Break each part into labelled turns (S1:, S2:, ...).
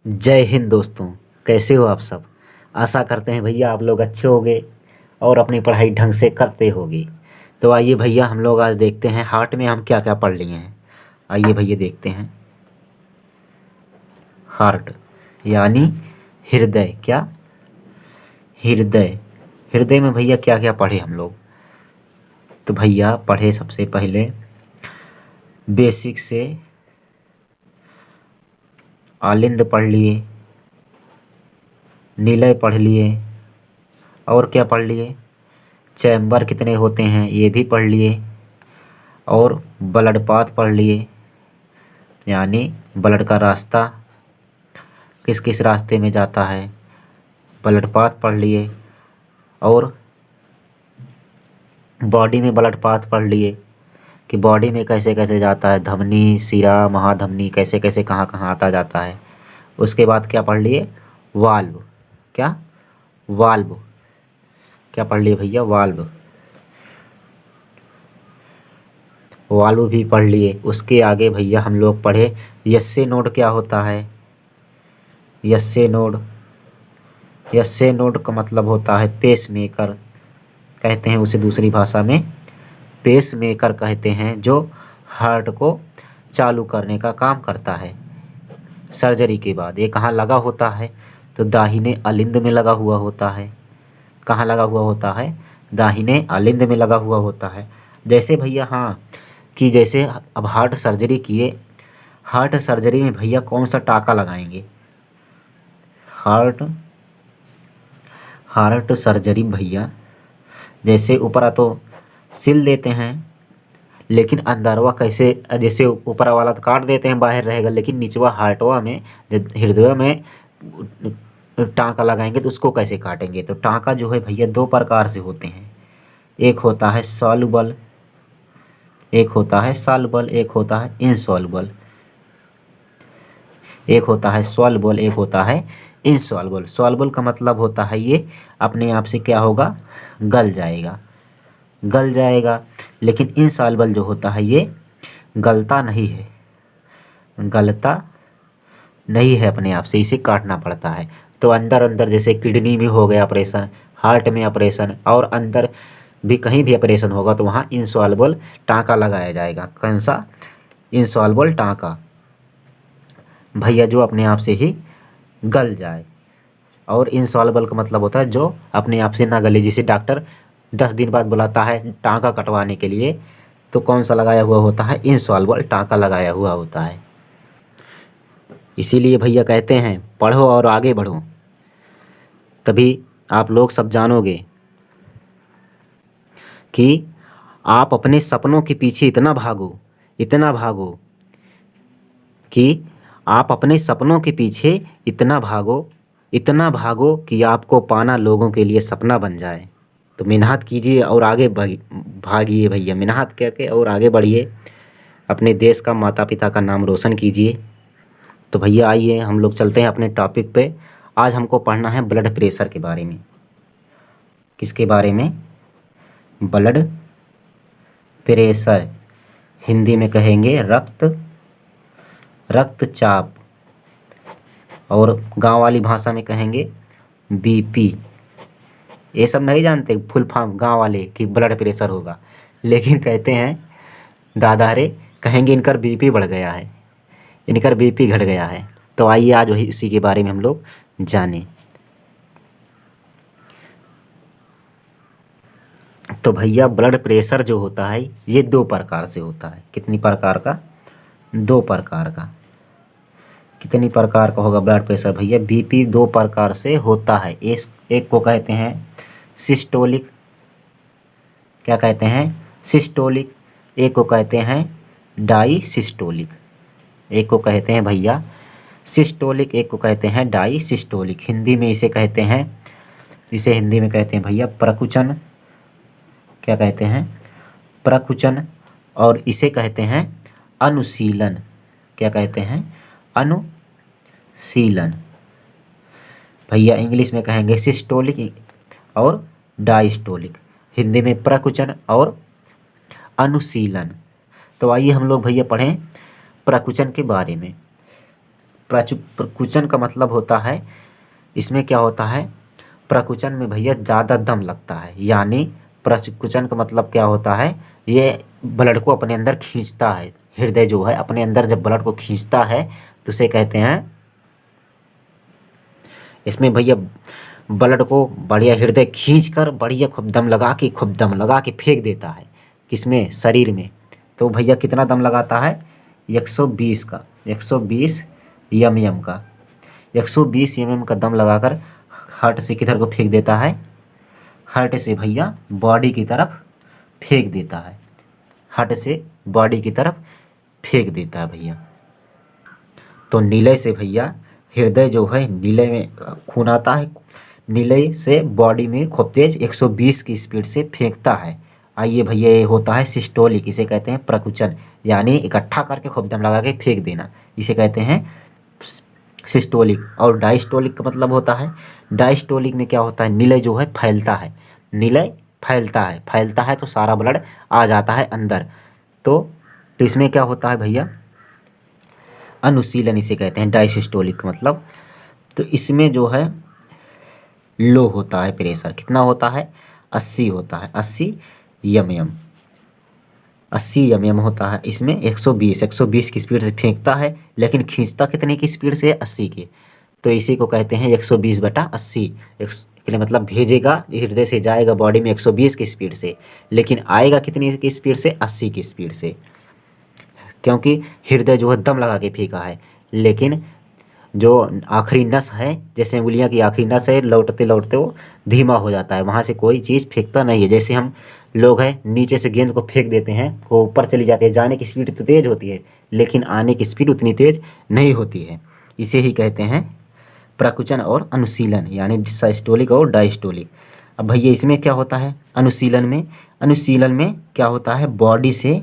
S1: जय हिंद दोस्तों। कैसे हो आप सब। आशा करते हैं भैया आप लोग अच्छे होंगे और अपनी पढ़ाई ढंग से करते होगे। तो आइए भैया हम लोग आज देखते हैं हार्ट में हम क्या क्या पढ़ लिए हैं। आइए भैया देखते हैं। हार्ट यानी हृदय। क्या? हृदय। हृदय में भैया क्या क्या पढ़े हम लोग। तो भैया पढ़े सबसे पहले बेसिक से आलिंद पढ़ लिए, निलय पढ़ लिए, और क्या पढ़ लिए, चैम्बर कितने होते हैं ये भी पढ़ लिए, और ब्लड पाथ पढ़ लिए यानी ब्लड का रास्ता किस किस रास्ते में जाता है, ब्लड पाथ पढ़ लिए, और बॉडी में ब्लड पाथ पढ़ लिए कि बॉडी में कैसे कैसे जाता है, धमनी, शिरा, महाधमनी, कैसे कैसे कहाँ कहाँ आता जाता है। उसके बाद क्या पढ़ लिए, वाल्व। क्या? वाल्व। क्या पढ़ लिए भैया, वाल्व। वाल्व भी पढ़ लिए। उसके आगे भैया हम लोग पढ़े यस्से नोड क्या होता है। यस्से नोड, यस्से नोड का मतलब होता है पेस मेकर, कहते हैं उसे दूसरी भाषा में पेस मेकर कहते हैं, जो हार्ट को चालू करने का काम करता है सर्जरी के बाद। ये कहाँ लगा होता है, तो दाहिने अलिंद में लगा हुआ होता है। कहाँ लगा हुआ होता है, दाहिने अलिंद में लगा हुआ होता है। जैसे भैया हाँ कि जैसे अब हार्ट सर्जरी किए, हार्ट सर्जरी में भैया कौन सा टाका लगाएंगे। हार्ट हार्ट सर्जरी भैया जैसे ऊपरा तो सिल देते हैं, लेकिन अंदरवा कैसे, जैसे ऊपरा वाला तो काट देते हैं बाहर रहेगा, लेकिन निचवा हार्टवा में जब हृदय में टाँका लगाएंगे तो उसको कैसे काटेंगे। तो टाँका जो है भैया दो प्रकार से होते हैं। एक होता है सॉल्युबल, एक होता है सॉल्युबल, एक होता है इनसॉल्युबल। एक होता है सॉल्युबल, एक होता है इनसॉल्युबल। सॉल्युबल का मतलब होता है ये अपने आप से क्या होगा, गल जाएगा, गल जाएगा। लेकिन इनसॉल्युबल जो होता है ये गलता नहीं है, गलता नहीं है अपने आप से, इसे काटना पड़ता है। तो अंदर अंदर जैसे किडनी में हो गया ऑपरेशन, हार्ट में ऑपरेशन, और अंदर भी कहीं भी ऑपरेशन होगा तो वहाँ इनसॉल्युबल टाँका लगाया जाएगा। कौन सा? इनसॉल्युबल टाँका भैया, जो अपने आप से ही गल जाए। और इनसॉल्युबल का मतलब होता है जो अपने आप से ना गले। जिसे डॉक्टर 10 दिन बाद बुलाता है टाँका कटवाने के लिए, तो कौन सा लगाया हुआ होता है, इनसॉल्युबल टाँका लगाया हुआ होता है। इसीलिए भैया कहते हैं पढ़ो और आगे बढ़ो, तभी आप लोग सब जानोगे कि आप अपने सपनों के पीछे इतना भागो, इतना भागो कि आप अपने सपनों के पीछे इतना भागो, इतना भागो कि आपको पाना लोगों के लिए सपना बन जाए। तो मेहनत कीजिए और आगे भागिए भैया, मेहनत करके और आगे बढ़िए, अपने देश का, माता पिता का नाम रोशन कीजिए। तो भैया आइए हम लोग चलते हैं अपने टॉपिक पे। आज हमको पढ़ना है ब्लड प्रेशर के बारे में। किसके बारे में? ब्लड प्रेशर, हिंदी में कहेंगे रक्तचाप, और गांव वाली भाषा में कहेंगे बीपी। ये सब नहीं जानते फुल फॉर्म गांव वाले कि ब्लड प्रेशर होगा, लेकिन कहते हैं दादा रे, कहेंगे इनका बीपी बढ़ गया है, इनका बीपी घट गया है। तो आइए आज वही इसी के बारे में हम लोग जानें। तो भैया ब्लड प्रेशर जो होता है ये दो प्रकार से होता है। कितनी प्रकार का? दो प्रकार का। कितनी प्रकार का होगा ब्लड प्रेशर भैया? बीपी दो प्रकार से होता है। एक को कहते हैं सिस्टोलिक। क्या कहते हैं? सिस्टोलिक। एक को कहते हैं डाईसिस्टोलिक। एक को कहते हैं भैया सिस्टोलिक, एक को कहते हैं डाईसिस्टोलिक। हिंदी में इसे कहते हैं, इसे हिंदी में कहते हैं भैया प्रकुचन। क्या कहते हैं? प्रकुचन। और इसे कहते हैं अनुशीलन। क्या कहते हैं? अनुशीलन। भैया इंग्लिश में कहेंगे सिस्टोलिक और डायस्टोलिक, हिंदी में प्रकुचन और अनुशीलन। तो आइए हम लोग भैया पढ़ें प्रकुचन के बारे में। प्रकुचन का मतलब होता है, इसमें क्या होता है, प्रकुचन में भैया ज़्यादा दम लगता है। यानी प्रकुचन का मतलब क्या होता है, ये ब्लड को अपने अंदर खींचता है। हृदय जो है अपने अंदर जब ब्लड को खींचता है तो उसे कहते हैं, इसमें भैया ब्लड को बढ़िया हृदय खींच कर बढ़िया खूब दम लगा के फेंक देता है। किसमें? शरीर में। तो भैया कितना दम लगाता है? 120 का, 120 एम का, 120 एम का दम लगाकर हार्ट से किधर को फेंक देता है? हार्ट से भैया बॉडी की तरफ फेंक देता है। हार्ट से बॉडी की तरफ फेंक देता है भैया। तो नीले से भैया हृदय जो है, नीले में खून आता है, नीले से बॉडी में खूब तेज 120 की स्पीड से फेंकता है। आइए भैया, ये होता है सिस्टोलिक, इसे कहते हैं प्रकुचन, यानी इकट्ठा करके खूब दम लगा के फेंक देना, इसे कहते हैं सिस्टोलिक। और डायस्टोलिक का मतलब होता है, डायस्टोलिक में क्या होता है, नीले जो है फैलता है, नीले फैलता है तो सारा ब्लड आ जाता है अंदर। तो इसमें क्या होता है भैया, अनुशीलन इसे कहते हैं, डायसिस्टोलिक का मतलब। तो इसमें जो है लो होता है प्रेशर, कितना होता है? 80 होता है, 80 एम, 80 एम होता है। इसमें 120 की स्पीड से फेंकता है, लेकिन खींचता कितने की स्पीड से? 80 की। तो इसी को कहते हैं 120/80। मतलब भेजेगा, हृदय से जाएगा बॉडी में 120 की स्पीड से, लेकिन आएगा कितनी की स्पीड से? 80 की स्पीड से, क्योंकि हृदय जो है दम लगा के फेंका है। लेकिन जो आखिरी नस है, जैसे उंगलियां की आखिरी नस है, लौटते लौटते वो धीमा हो जाता है, वहाँ से कोई चीज़ फेंकता नहीं है। जैसे हम लोग हैं, नीचे से गेंद को फेंक देते हैं, वो ऊपर चली जाती है, जाने की स्पीड तो तेज़ होती है, लेकिन आने की स्पीड उतनी तेज़ नहीं होती है। इसे ही कहते हैं प्रकुचन और अनुशीलन, यानी सिस्टोलिक और डायस्टोलिक। अब भैया इसमें क्या होता है, अनुशीलन में क्या होता है, बॉडी से,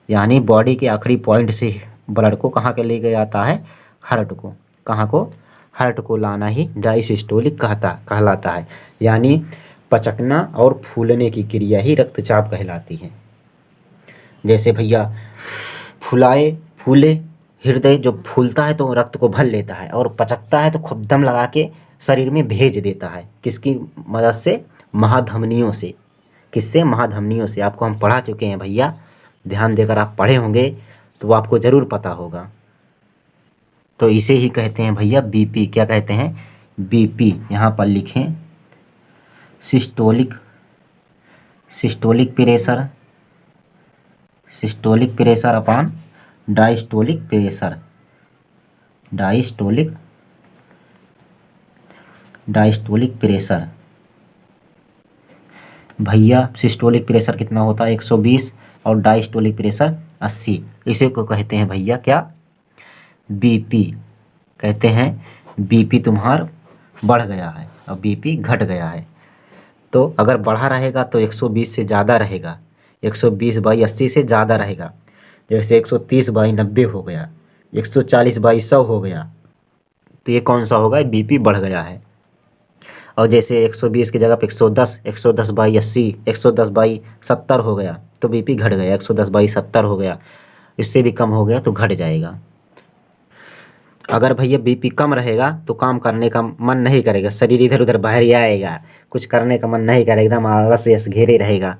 S1: यानी बॉडी के आखिरी पॉइंट से ब्लड को कहाँ के ले गया जाता है? हार्ट को। कहाँ को? हार्ट को लाना ही डायसिस्टोलिक कहलाता है। यानी पचकना और फूलने की क्रिया ही रक्तचाप कहलाती है। जैसे भैया फूले हृदय, जो फूलता है तो रक्त को भर लेता है, और पचकता है तो खूब दम लगा के शरीर में भेज देता है। किसकी मदद से? महाधमनियों से। किससे? महाधमनियों से। आपको हम पढ़ा चुके हैं भैया, ध्यान देकर आप पढ़े होंगे तो आपको ज़रूर पता होगा। तो इसे ही कहते हैं भैया बीपी। क्या कहते हैं? बीपी। यहाँ पर लिखें systolic pressure upon diastolic pressure. भैया सिस्टोलिक प्रेशर कितना होता है? 120, और डायस्टोलिक प्रेशर 80। इसे को कहते हैं भैया क्या? बीपी। कहते हैं बीपी तुम्हार बढ़ गया है और बीपी घट गया है। तो अगर बढ़ा रहेगा तो 120 से ज़्यादा रहेगा, 120/80 से ज़्यादा रहेगा। जैसे 130/90 हो गया, 140/100 हो गया, तो ये कौन सा होगा? बीपी बढ़ गया है। और जैसे 120 की जगह पे 110, 110/80, 110/70 हो गया तो बीपी घट गया, 110/70 हो गया। इससे भी कम हो गया तो घट जाएगा। अगर भैया बीपी कम रहेगा तो काम करने का मन नहीं करेगा, शरीर इधर उधर बाहर ही आएगा, कुछ करने का मन नहीं करेगा, एकदम आलस घेरे रहेगा।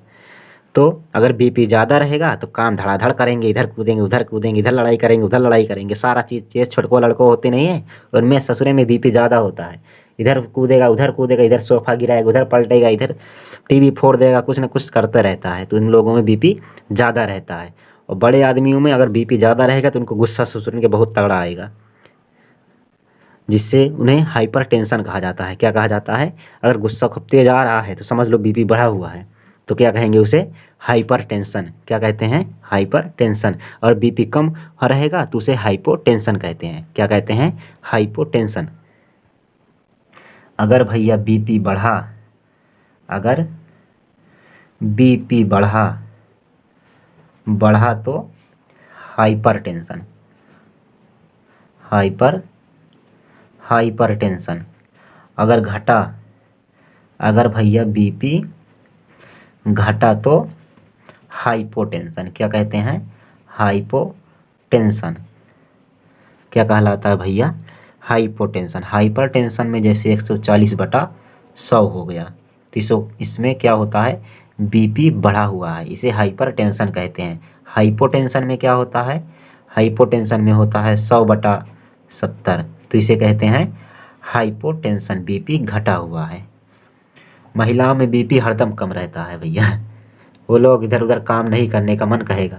S1: तो अगर बीपी ज़्यादा रहेगा तो काम धड़ाधड़ करेंगे, इधर कूदेंगे उधर कूदेंगे, इधर लड़ाई करेंगे उधर लड़ाई करेंगे, सारा चीज़ छोटको लड़को होते नहीं है, उनमें ससुरे में बीपी ज़्यादा होता है। इधर कूदेगा उधर कूदेगा, इधर सोफ़ा गिराएगा उधर पलटेगा, इधर टीवी फोड़ देगा, कुछ ना कुछ करता रहता है। तो इन लोगों में बीपी ज़्यादा रहता है। और बड़े आदमियों में अगर बीपी ज़्यादा रहेगा तो उनको गुस्सा ससुरने के बहुत तगड़ा आएगा, जिससे उन्हें हाइपर टेंशन कहा जाता है। क्या कहा जाता है? अगर गुस्सा खूब तेज आ रहा है तो समझ लो बीपी बढ़ा हुआ है, तो क्या कहेंगे उसे? Hyper tension. क्या कहते हैं? Hyper tension. और बीपी कम रहेगा तो उसे हाइपोटेंशन कहते हैं। क्या कहते हैं? हाइपोटेंशन। अगर भैया बीपी बढ़ा, अगर बीपी बढ़ा तो हाइपर टेंशन, हाइपरटेंशन। अगर घटा, अगर भैया बीपी घटा तो हाइपोटेंशन। क्या कहते हैं? हाइपोटेंशन। क्या कहलाता है भैया? हाइपोटेंशन, हाइपरटेंशन में जैसे 140/100 हो गया, तो इसमें क्या होता है, बीपी बढ़ा हुआ है, इसे हाइपरटेंशन कहते हैं। हाइपोटेंशन में क्या होता है, हाइपोटेंशन में होता है 100/70, तो इसे कहते हैं हाइपोटेंशन, बीपी घटा हुआ है। महिलाओं में बीपी हरदम कम रहता है भैया, वो लोग इधर उधर काम नहीं करने का मन कहेगा,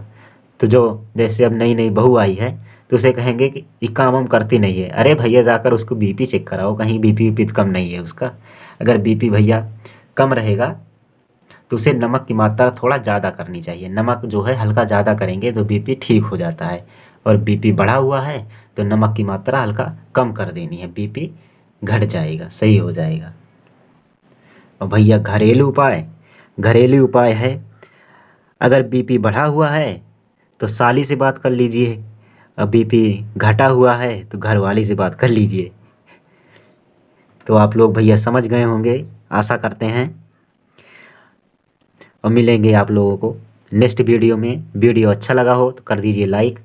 S1: तो जो जैसे अब नई नई बहू आई है तो उसे कहेंगे कि ये काम हम करती नहीं है, अरे भैया जाकर उसको बीपी चेक कराओ, कहीं बीपी वीपी कम नहीं है उसका। अगर बीपी भैया कम रहेगा तो उसे नमक की मात्रा थोड़ा ज़्यादा करनी चाहिए, नमक जो है हल्का ज़्यादा करेंगे तो बीपी ठीक हो जाता है, और बीपी बढ़ा हुआ है तो नमक की मात्रा हल्का कम कर देनी है, बीपी घट जाएगा, सही हो जाएगा। और भैया घरेलू उपाय है, अगर बीपी बढ़ा हुआ है तो साली से बात कर लीजिए, और बीपी घटा हुआ है तो घरवाली से बात कर लीजिए। तो आप लोग भैया समझ गए होंगे, आशा करते हैं, और मिलेंगे आप लोगों को नेक्स्ट वीडियो में। वीडियो अच्छा लगा हो तो कर दीजिए लाइक,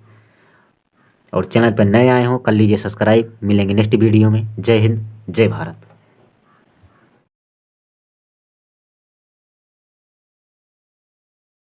S1: और चैनल पर नए आए हो कर लीजिए सब्सक्राइब। मिलेंगे नेक्स्ट वीडियो में। जय हिंद, जय भारत।